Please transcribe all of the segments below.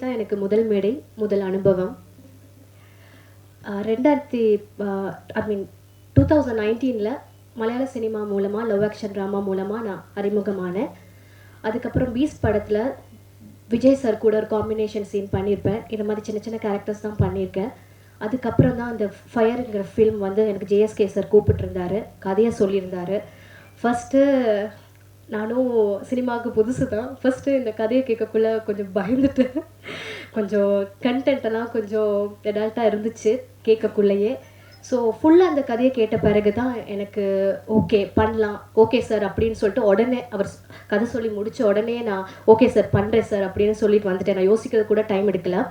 தான் எனக்கு முதல் மேடை, முதல் அனுபவம். 2019ல் மலையாள சினிமா மூலமாக லவ் ஆக்ஷன் ட்ராமா மூலமாக நான் அறிமுகமானேன். அதுக்கப்புறம் பீஸ்ட் படத்தில் விஜய் சார் கூட ஒரு காம்பினேஷன் சீன் பண்ணியிருப்பேன். இந்த மாதிரி சின்ன சின்ன கேரக்டர்ஸ் தான் பண்ணியிருக்கேன். அதுக்கப்புறம் தான் அந்த ஃபயருங்கிற ஃபில்ம் வந்து எனக்கு ஜேஎஸ்கே சார் கூப்பிட்டுருந்தாரு, கதையை சொல்லியிருந்தார். ஃபஸ்ட்டு நானும் சினிமாவுக்கு புதுசு தான். ஃபஸ்ட்டு இந்த கதையை கேட்கக்குள்ளே கொஞ்சம் பயந்துட்டேன். கொஞ்சம் கண்டென்ட்டெல்லாம் கொஞ்சம் அடல்ட்டாக இருந்துச்சு கேட்கக்குள்ளேயே. ஸோ ஃபுல்லாக அந்த கதையை கேட்ட பிறகு தான் எனக்கு ஓகே பண்ணலாம், ஓகே சார் அப்படின்னு சொல்லிட்டு உடனே அவர் கதை சொல்லி முடித்த உடனே நான் ஓகே சார் பண்ணுறேன் சார் அப்படின்னு சொல்லிட்டு வந்துட்டேன். நான் யோசிக்கிறது கூட டைம் எடுக்கல.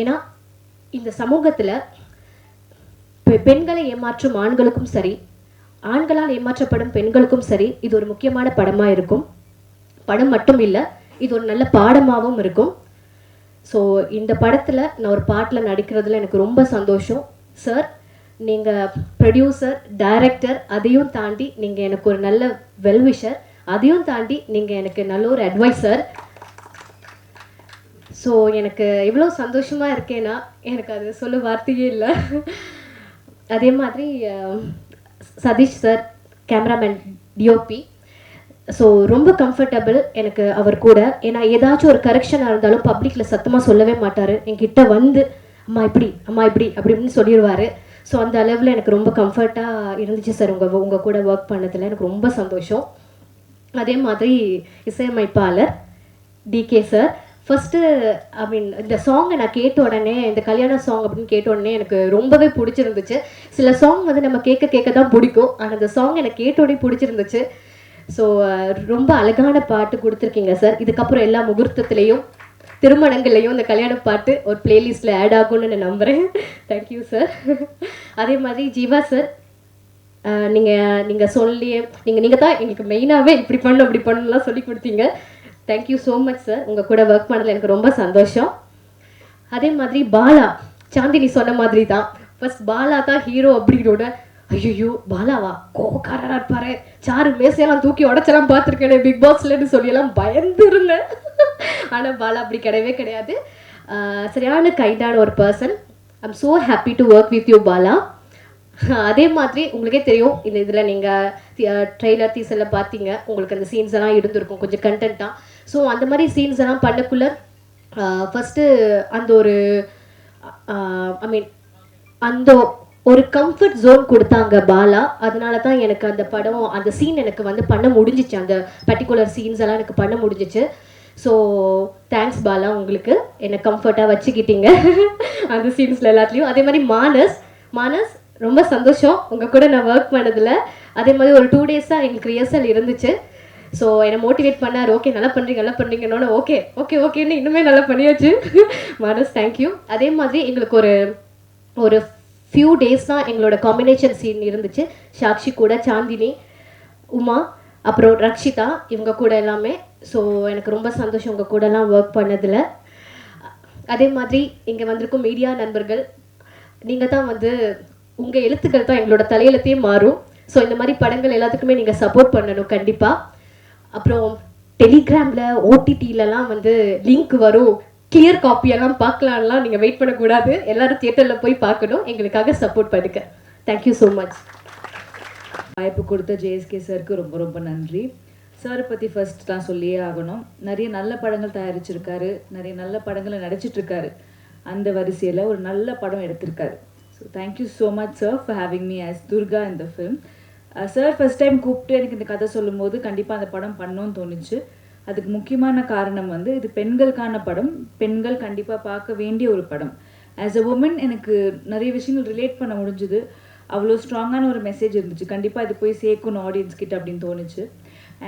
ஏன்னா இந்த சமூகத்தில் பெண்களை ஏமாற்றும் ஆண்களுக்கும் சரி, ஆண்களால் ஏமாற்றப்படும் பெண்களுக்கும் சரி, இது ஒரு முக்கியமான படமாக இருக்கும். படம் மட்டும் இல்லை, இது ஒரு நல்ல பாடமாகவும் இருக்கும். ஸோ இந்த படத்தில் நான் ஒரு பாட்டில் நடிக்கிறதுல எனக்கு ரொம்ப சந்தோஷம். சார், நீங்கள் ப்ரொடியூசர், டைரக்டர், அதையும் தாண்டி நீங்கள் எனக்கு ஒரு நல்ல வெல்விஷர், அதையும் தாண்டி நீங்கள் எனக்கு நல்ல ஒரு அட்வைசர். ஸோ எனக்கு எவ்வளோ சந்தோஷமாக இருக்கேன்னா எனக்கு அது சொல்ல வார்த்தையே இல்லை. அதே மாதிரி Satish sir, cameraman, DOP, so ரொம்ப கம்ஃபர்டபுள் எனக்கு அவர் கூட. ஏன்னா ஏதாச்சும் ஒரு கரெக்ஷனாக இருந்தாலும் பப்ளிக்கில் சத்தமாக சொல்லவே மாட்டார். என்கிட்ட வந்து அம்மா இப்படி அப்படி அப்படின்னு சொல்லிடுவார். ஸோ அந்த அளவில் எனக்கு ரொம்ப கம்ஃபர்ட்டாக இருந்துச்சு சார் உங்கள் கூட ஒர்க் பண்ணதில். எனக்கு ரொம்ப சந்தோஷம். அதே மாதிரி இசையமைப்பாளர் டிகே சார், ஃபஸ்ட்டு இந்த சாங்கை நான் கேட்ட உடனே, இந்த கல்யாண சாங் அப்படின்னு கேட்ட உடனே எனக்கு ரொம்பவே பிடிச்சிருந்துச்சு. சில சாங் வந்து நம்ம கேட்க தான் பிடிக்கும், ஆனால் அந்த சாங் எனக்கு கேட்ட உடனே பிடிச்சிருந்துச்சு. ஸோ ரொம்ப அழகான பாட்டு கொடுத்துருக்கீங்க சார். இதுக்கப்புறம் எல்லா முகூர்த்தத்துலேயும் திருமணங்கள்லையும் இந்த கல்யாண பாட்டு ஒரு பிளேலிஸ்ட்டில் ஆட் ஆகும்னு நான் நம்புகிறேன். Thank you sir. அதே மாதிரி ஜீவா சார், நீங்கள் சொல்லி நீங்கள் தான் எங்களுக்கு மெயினாகவே இப்படி பண்ணணும் அப்படி பண்ணணும்லாம் சொல்லி கொடுத்தீங்க. Thank you so much sir. உங்கள் கூட ஒர்க் பண்ணதில் எனக்கு ரொம்ப சந்தோஷம். அதே மாதிரி பாலா, சாந்தினி சொன்ன மாதிரி தான், ஃபர்ஸ்ட் பாலா தான் ஹீரோ அப்படிங்கிறோட, ஐயோ பாலாவா கோக்காரராக இருப்பாரு, சாரு மேசையெல்லாம் தூக்கி உடச்செல்லாம் பார்த்துருக்கேன் பிக் பாஸ்லன்னு சொல்லியெல்லாம் பயந்து இருந்தேன். ஆனால் பாலா அப்படி கிடையவே கிடையாது. சரியான கைண்டான ஒரு person. I'm so happy to work with you Bala. அதே மாதிரி உங்களுக்கே தெரியும், இந்த இதில் நீங்கள் ட்ரெய்லர் டீசரில் பார்த்தீங்க, உங்களுக்கு அந்த சீன்ஸ் எல்லாம் இருந்திருக்கும் கொஞ்சம் கண்டென்ட்டாக. ஸோ அந்த மாதிரி சீன்ஸ் எல்லாம் பண்ணக்குள்ள ஃபஸ்ட்டு அந்த ஒரு அந்த ஒரு கம்ஃபர்ட் ஜோன் கொடுத்தாங்க பாலா. அதனால தான் எனக்கு அந்த படம், அந்த சீன் எனக்கு வந்து பண்ண முடிஞ்சிச்சு, அந்த பர்டிகுலர் சீன்ஸ் எல்லாம் எனக்கு பண்ண முடிஞ்சிச்சு. ஸோ தேங்க்ஸ் பாலா, உங்களுக்கு என்னை கம்ஃபர்ட்டாக வச்சுக்கிட்டீங்க அந்த சீன்ஸில் எல்லாத்துலேயும். அதே மாதிரி மானஸ் ரொம்ப சந்தோஷம் உங்கள் கூட நான் ஒர்க் பண்ணதில். அதே மாதிரி ஒரு 2 டேஸாக எங்களுக்கு ரிஹர்சல் இருந்துச்சு. ஸோ என்னை மோட்டிவேட் பண்ணார், ஓகே நல்லா பண்ணுறீங்கன்னு. ஓகேன்னு இன்னுமே நல்லா பண்ணியாச்சு. மானஸ் தேங்க்யூ. அதே மாதிரி எங்களுக்கு ஒரு ஃபியூ டேஸ் தான் எங்களோட காம்பினேஷன் சீன் இருந்துச்சு. சாக்ஷி கூட, சாந்தினி, உமா, அப்புறம் ரக்ஷிதா, இவங்க கூட எல்லாமே. ஸோ எனக்கு ரொம்ப சந்தோஷம் உங்கள் கூடலாம் ஒர்க் பண்ணதில். அதே மாதிரி இங்கே வந்திருக்கும் மீடியா நண்பர்கள், நீங்கள் தான் வந்து உங்கள் எழுத்துக்கள் தான் எங்களோட தலையெழுத்தையே மாறும். ஸோ இந்த மாதிரி படங்கள் எல்லாத்துக்குமே நீங்கள் சப்போர்ட் பண்ணணும் கண்டிப்பாக. அப்புறம் டெலிகிராமில் ஓடிடிலலாம் வந்து லிங்க் வரும், கிளியர் காப்பியெல்லாம் பார்க்கலாம்லாம் நீங்கள் வெயிட் பண்ணக்கூடாது. எல்லோரும் தியேட்டரில் போய் பார்க்கணும், எங்களுக்காக சப்போர்ட் பண்ணுங்க. Thank you so much. வாய்ப்பு கொடுத்த ஜேஎஸ்கே சாருக்கு ரொம்ப ரொம்ப நன்றி. சாரை பற்றி ஃபர்ஸ்ட் தான் சொல்லியே ஆகணும். நிறைய நல்ல படங்கள் தயாரிச்சிருக்காரு, நிறைய நல்ல படங்களை நடிச்சிட்ருக்காரு. அந்த வரிசையில் ஒரு நல்ல படம் எடுத்திருக்காரு. So thank you so much sir for having me as Durga இந்த ஃபிலிம். சார் ஃபர்ஸ்ட் டைம் கூப்பிட்டு எனக்கு இந்த கதை சொல்லும் போது கண்டிப்பாக அந்த படம் பண்ணணும்னு தோணுச்சு. அதுக்கு முக்கியமான காரணம் வந்து இது பெண்களுக்கான படம், பெண்கள் கண்டிப்பாக பார்க்க வேண்டிய ஒரு படம். ஆஸ் அ உமன் எனக்கு நிறைய விஷயங்கள் ரிலேட் பண்ண முடிஞ்சுது. அவ்வளோ ஸ்ட்ராங்கான ஒரு மெசேஜ் இருந்துச்சு. கண்டிப்பாக இது போய் சேர்க்கணும் ஆடியன்ஸ் கிட்ட அப்படின்னு தோணுச்சு.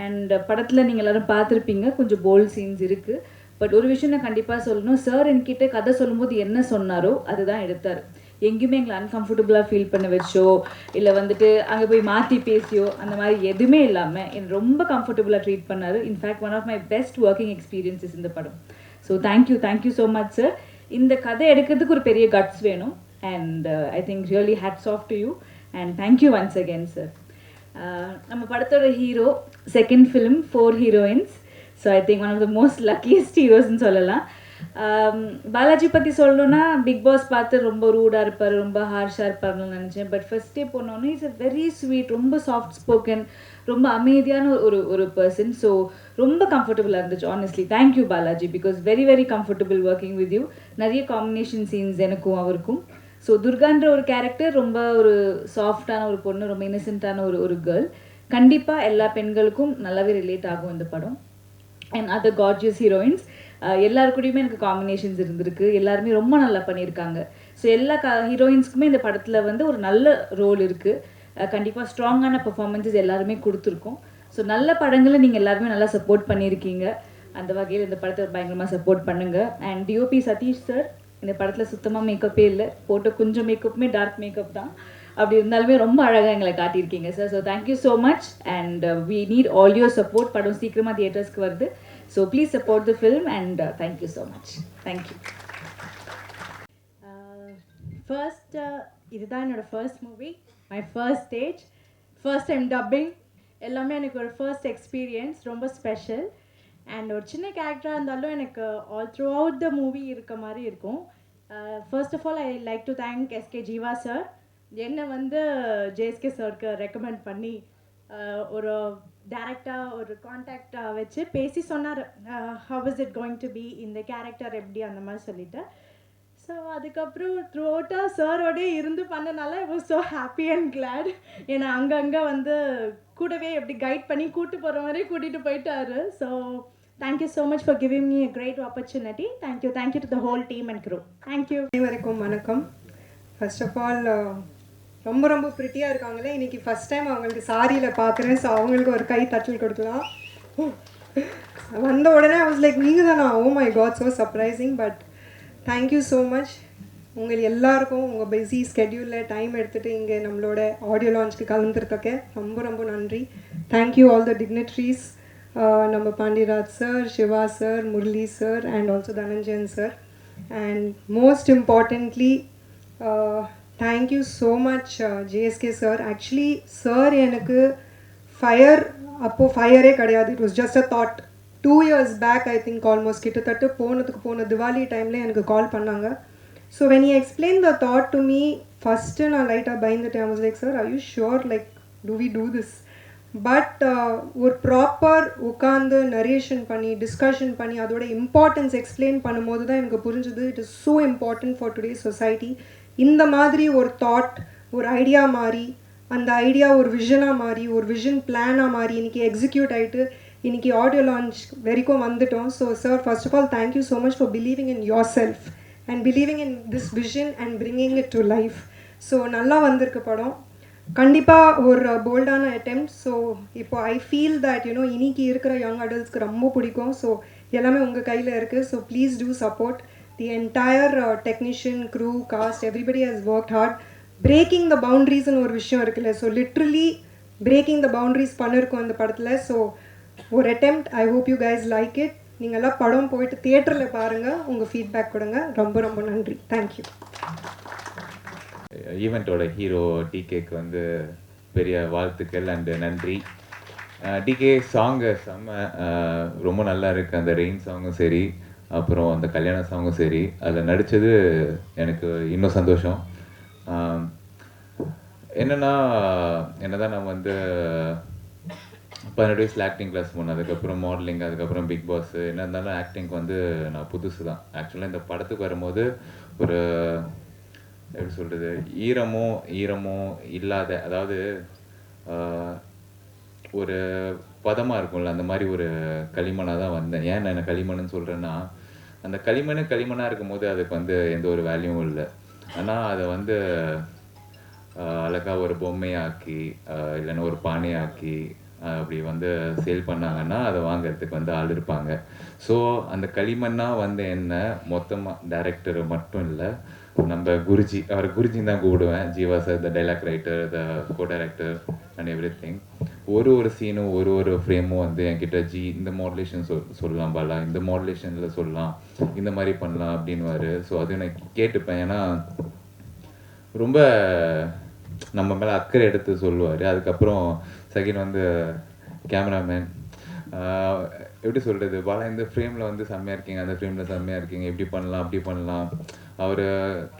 அண்ட் படத்தில் நீங்கள் எல்லோரும் பார்த்துருப்பீங்க, கொஞ்சம் போல்ட் சீன்ஸ் இருக்குது. பட் ஒரு விஷயம் நான் கண்டிப்பாக சொல்லணும், சார் என்கிட்ட கதை சொல்லும்போது என்ன சொன்னாரோ அதுதான் எடுத்தார். எங்கேயுமே எங்களை அன்கம்ஃபர்டபுளாக ஃபீல் பண்ண வச்சோ, இல்லை வந்துட்டு அங்கே போய் மாற்றி பேசியோ அந்த மாதிரி எதுவுமே இல்லாமல் என்னை ரொம்ப கம்ஃபர்டபுளாக ட்ரீட் பண்ணார். In fact one of my best working experiences இந்த படம். So thank you so much sir. இந்த கதை எடுக்கிறதுக்கு ஒரு பெரிய கட்ஸ் வேணும். And I think really hats off to you and thank you once again sir. நம்ம படத்தோட hero, second film 4 heroines. So I think one of the most luckiest ஹீரோஸ்ன்னு சொல்லலாம். பாலாஜி பற்றி சொல்லணுன்னா பிக் பாஸ் பார்த்து ரொம்ப ரூடாக இருப்பார், ரொம்ப ஹார்ஷாக இருப்பார்னு நினச்சேன். பட் ஃபர்ஸ்ட் டே போனோன்னே இஸ் அ வெரி ஸ்வீட், ரொம்ப சாஃப்ட் ஸ்போக்கன், ரொம்ப அமைதியான ஒரு பர்சன். ஸோ ரொம்ப கம்ஃபர்டபுளாக இருந்துச்சு honestly. Thank you Balaji, because very very comfortable working with you. நிறைய காம்பினேஷன் சீன்ஸ் எனக்கும் அவருக்கும். ஸோ துர்கான்ற ஒரு கேரக்டர் ரொம்ப ஒரு சாஃப்டான ஒரு பொண்ணு, ரொம்ப இன்னசென்ட்டான ஒரு கேர்ள். கண்டிப்பாக எல்லா பெண்களுக்கும் நல்லாவே ரிலேட் ஆகும் இந்த படம். அண்ட் அதர் கார்ஜியஸ் ஹீரோயின்ஸ் எல்லாருக்கூடயுமே எனக்கு காம்பினேஷன்ஸ் இருந்திருக்கு. எல்லாருமே ரொம்ப நல்லா பண்ணியிருக்காங்க. ஸோ எல்லா ஹீரோயின்ஸ்க்குமே இந்த படத்தில் வந்து ஒரு நல்ல ரோல் இருக்குது. கண்டிப்பாக ஸ்ட்ராங்கான பெர்ஃபார்மன்ஸஸ் எல்லாருமே கொடுத்துருக்கோம். ஸோ நல்ல படங்களை நீங்கள் எல்லாருமே நல்லா சப்போர்ட் பண்ணியிருக்கீங்க. அந்த வகையில் இந்த படத்தை பயங்கரமாக சப்போர்ட் பண்ணுங்கள். அண்ட் டிஓபி சதீஷ் சார், இந்த படத்தில் சுத்தமாக மேக்கப்பே இல்லை, போட்ட கொஞ்சம் மேக்கப்புமே டார்க் மேக்கப் தான். அப்படி இருந்தாலுமே ரொம்ப அழகாக எங்களை காட்டியிருக்கீங்க sir. So thank you so much. And we need all your support. படம் சீக்கிரமாக தியேட்டர்ஸ்க்கு வருது. So please support the film and thank you so much. Thank you. First இதுதான் என்னோடய first movie, my first stage, first time dubbing, எல்லாமே எனக்கு ஒரு ஃபர்ஸ்ட் எக்ஸ்பீரியன்ஸ், ரொம்ப ஸ்பெஷல். அண்ட் ஒரு சின்ன கேரக்டராக இருந்தாலும் எனக்கு all throughout the movie இருக்க மாதிரி இருக்கும். First of all I like to thank SK Jeeva sir, என்னை வந்து ஜேஎஸ்கே சாருக்கு ரெக்கமெண்ட் பண்ணி ஒரு டேரக்டாக ஒரு கான்டாக்டாக வச்சு பேசி சொன்னார், how is it going to be, இந்த கேரக்டர் எப்படி அந்த மாதிரி சொல்லிட்டு. ஸோ அதுக்கப்புறம் த்ரூ அவுட்டாக சாரோடே இருந்து பண்ணனால I was so happy and glad. ஏன்னா அங்கங்கே வந்து கூடவே எப்படி கைட் பண்ணி கூட்டு போகிற மாதிரி கூட்டிகிட்டு போயிட்டாரு. So thank you so much for giving me a great opportunity. Thank you to the whole team and crew. Thank you. அனைவருக்கும் வணக்கம். ஃபர்ஸ்ட் ஆஃப் ஆல் ரொம்ப ரொம்ப ப்ரிட்டியாக இருக்காங்களே, இன்றைக்கி ஃபஸ்ட் டைம் அவங்களுக்கு சாரியில் பார்க்குறேன். ஸோ அவங்களுக்கு ஒரு கை தட்டல் கொடுக்கலாம். வந்த உடனே ஐ வாஸ் லைக், நீங்கள் தானா? Oh my god, so surprising. But thank you so much. உங்கள் எல்லாருக்கும் உங்கள் பிஸி ஸ்கெட்யூலில் டைம் எடுத்துகிட்டு இங்கே நம்மளோட ஆடியோ லான்ச்சுக்கு கலந்துருக்க ரொம்ப ரொம்ப நன்றி. தேங்க்யூ ஆல் த டிக்னிட்ரிஸ், நம்ம Pandiyaraj sir, Siva sir, Murali sir and also Dhananjayan sir. And most importantly thank you so much JSK sir. Actually sir எனக்கு அப்போது ஃபயரே கிடையாது. It was just a thought. 2 years back I think almost கிட்டத்தட்ட போன திவாலி டைமில் எனக்கு கால் பண்ணாங்க. So when you explain the thought to me, first நான் லைட்டாக பயந்துட்டேன். I was like, sir are you sure, like do we do this? But ஒரு proper உட்காந்து நரேஷன் பண்ணி டிஸ்கஷன் பண்ணி அதோட இம்பார்ட்டன்ஸ் எக்ஸ்பிளைன் பண்ணும்போது தான் எனக்கு புரிஞ்சுது, it is so important for today society. இந்த மாதிரி ஒரு தாட், ஒரு ஐடியா மாறி, அந்த ஐடியா ஒரு விஷனாக மாறி, ஒரு விஷன் பிளானாக மாறி இன்றைக்கி எக்ஸிக்யூட் ஆகிட்டு இன்றைக்கி ஆடியோ லான்ச் வரைக்கும் வந்துட்டோம். So sir, first of all thank you so much for believing in yourself and believing in this vision and bringing it to life. So நல்லா வந்திருக்கு படம். கண்டிப்பாக ஒரு போல்டான அட்டெம்ப்ட். ஸோ இப்போ ஐ ஃபீல் தட் யூனோ இன்னைக்கு இருக்கிற யங் அடல்ட்ஸ்க்கு ரொம்ப பிடிக்கும். ஸோ எல்லாமே உங்கள் கையில் இருக்குது. So please do support. The entire technician, crew, cast, everybody has worked hard. Breaking the பவுண்ட்ரிஸ்னு ஒரு விஷயம் இருக்குல்ல, so literally breaking the boundaries பண்ணியிருக்கோம் இந்த படத்தில். ஸோ ஒரு attempt. I hope you guys like it. நீங்கள்லாம் படம் போயிட்டு தியேட்டரில் பாருங்கள், உங்கள் ஃபீட்பேக் கொடுங்க. ரொம்ப ரொம்ப நன்றி. தேங்க்யூ. ஈவெண்ட்டோட ஹீரோ டிகேக்கு வந்து பெரிய வாழ்த்துக்கள் அண்டு நன்றி. டிகே சாங்கு செம்ம, ரொம்ப நல்லா இருக்குது. அந்த ரெயின் சாங்கும் சரி, அப்புறம் அந்த கல்யாண சாங்கும் சரி, அதில் நடித்தது எனக்கு இன்னும் சந்தோஷம். என்னதான் நான் வந்து 12 வயசில் ஆக்டிங் கிளாஸ் போனேன், அதுக்கப்புறம் மாடலிங், அதுக்கப்புறம் பிக் பாஸ். என்ன இருந்தாலும் ஆக்டிங்க்கு வந்து நான் புதுசு தான். ஆக்சுவலாக இந்த படத்துக்கு வரும்போது ஒரு எப்படி சொல்கிறது, ஈரமோ இல்லாத, அதாவது ஒரு பதமாக இருக்கும்ல, அந்த மாதிரி ஒரு களிமண்ணாக தான் வந்தேன். ஏன் நான் களிமண்ணுன்னு சொல்கிறேன்னா, அந்த களிமண்ணாக இருக்கும்போது அதுக்கு வந்து எந்த ஒரு வேல்யூவும் இல்லை. ஆனால் அதை வந்து அழகாக ஒரு பொம்மையாக்கி இல்லைன்னா ஒரு பானையாக்கி அப்படி வந்து சேல் பண்ணாங்கன்னா அதை வாங்கிறதுக்கு வந்து ஆள் இருப்பாங்க. ஸோ அந்த களிமண்ணாக வந்து என்ன மொத்தமாக டைரக்டர் மட்டும் இல்லை, நம்ம குருஜி, அவர் குருஜின்னு தான் கூப்பிடுவேன். Jeeva sir, the dialogue writer, the co director and every thing. ஒரு சீனும் ஒரு ஃப்ரேமும் வந்து என்கிட்ட இந்த மாடுலேஷன் சொல்லலாம் பாலா, இந்த மாடுலேஷனில் சொல்லலாம், இந்த மாதிரி பண்ணலாம் அப்படின்வாரு. ஸோ அது நான் கேட்டுப்பேன். ஏன்னா ரொம்ப நம்ம மேலே அக்கறை எடுத்து சொல்லுவார். அதுக்கப்புறம் செகண்ட் வந்து கேமராமேன், எப்படி சொல்கிறது, பாலா இந்த ஃப்ரேமில் வந்து செம்மையாக இருக்கீங்க, அந்த ஃப்ரேமில் செம்மையாக இருக்கீங்க, இப்படி பண்ணலாம் அப்படி பண்ணலாம். அவர்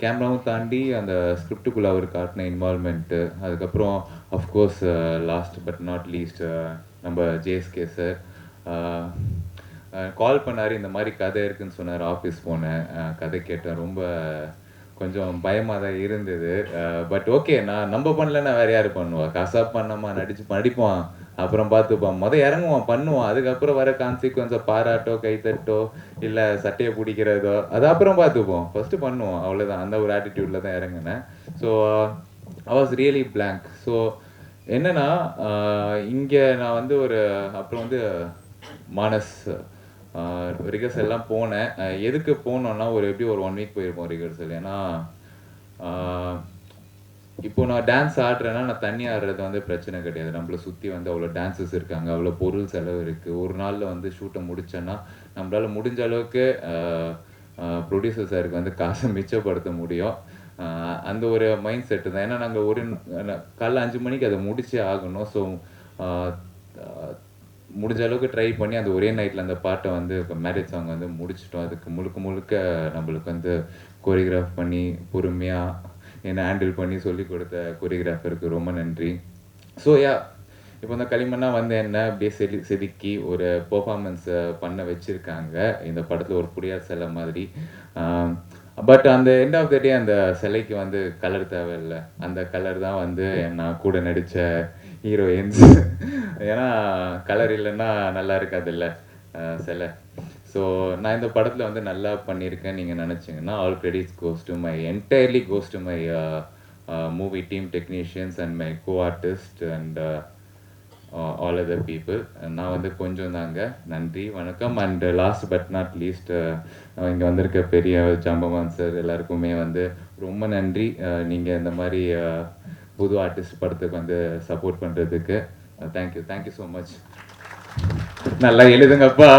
கேமராவும் தாண்டி அந்த ஸ்கிரிப்டுக்குள்ளே அவர் காட்டின இன்வால்மெண்ட்டு, அதுக்கப்புறம் of course last but not least நம்ம ஜேஎஸ்கே சார் கால் பண்ணார், இந்த மாதிரி கதை இருக்குதுன்னு சொன்னார். ஆஃபீஸ் போனேன், கதை கேட்டேன், ரொம்ப கொஞ்சம் பயமாக தான் இருந்தது. பட் ஓகே, நம்ம பண்ணலன்னா வேறு யார் பண்ணுவா, கசாப் பண்ணாமா நடிப்பான், அப்புறம் பார்த்துப்பான், இறங்குவான் பண்ணுவான், அதுக்கப்புறம் வர கான்சிக்வன்ஸை பாராட்டோ கைத்தட்டோ இல்லை சட்டையை பிடிக்கிறதோ அது அப்புறம் பார்த்துப்போம், ஃபஸ்ட்டு பண்ணுவோம், அவ்வளோதான். அந்த ஒரு ஆட்டிடியூடில் தான் இறங்கினேன். So I was really blank. So என்னென்னா இங்கே நான் வந்து அப்புறம் வந்து மானஸ் ரிகர்சல் எல்லாம் போனேன். எதுக்கு போனோன்னா எப்படி ஒரு 1 வீக் போயிருப்போம் ரிகர்சல். ஏன்னா இப்போ நான் டான்ஸ் ஆடுறேன்னா நான் தண்ணி ஆடுறது வந்து பிரச்சனை கிடையாது. நம்மளை சுற்றி வந்து அவ்வளோ டான்ஸஸ் இருக்காங்க, அவ்வளோ பொருள் செலவு இருக்குது. ஒரு நாளில் வந்து ஷூட்டை முடிச்சேன்னா நம்மளால் முடிஞ்ச அளவுக்கு ப்ரொடியூசர் சாருக்கு வந்து காசை மிச்சப்படுத்த முடியும். அந்த ஒரு மைண்ட் செட்டு தான். ஏன்னா நாங்கள் காலைல 5 மணிக்கு அதை முடிச்சே ஆகணும். ஸோ முடிஞ்ச அளவுக்கு ட்ரை பண்ணி அந்த ஒரே நைட்டில் அந்த பாட்டை வந்து மேரேஜ் சாங் வந்து முடிச்சிட்டோம். அதுக்கு முழுக்க நம்மளுக்கு வந்து கோரியோகிராஃப் பண்ணி பொறுமையாக என்னை ஹேண்டில் பண்ணி சொல்லி கொடுத்த கோரியோகிராஃபருக்கு ரொம்ப நன்றி. ஸோ இப்போ இந்த களிமண்ணா வந்து என்ன அப்படியே செதுக்கி ஒரு பெர்ஃபார்மன்ஸை பண்ண வச்சுருக்காங்க இந்த படத்தில், ஒரு புரியாத சிலை மாதிரி. பட் அந்த எண்ட் ஆஃப் த டே அந்த சிலைக்கு வந்து கலர் தேவையில்லை, அந்த கலர் தான் வந்து நான் கூட நடித்த ஹீரோயின்ஸ். ஏன்னா கலர் இல்லைன்னா நல்லா இருக்காதுல்ல சிலை. ஸோ நான் இந்த படத்தில் வந்து நல்லா பண்ணியிருக்கேன் நீங்கள் நினச்சிங்கன்னா all credits entirely goes to my movie team, technicians and my co artist and all other people. நான் வந்து கொஞ்சம் தாங்க. நன்றி, வணக்கம். And last but not least இங்கே வந்திருக்க பெரிய ஜாம்பவான் சார் எல்லாருக்குமே வந்து ரொம்ப நன்றி. நீங்கள் இந்த மாதிரி புது ஆர்டிஸ்ட் படத்துக்கு வந்து சப்போர்ட் பண்ணுறதுக்கு தேங்க்யூ ஸோ மச். நல்லா எழுதுங்கப்பா.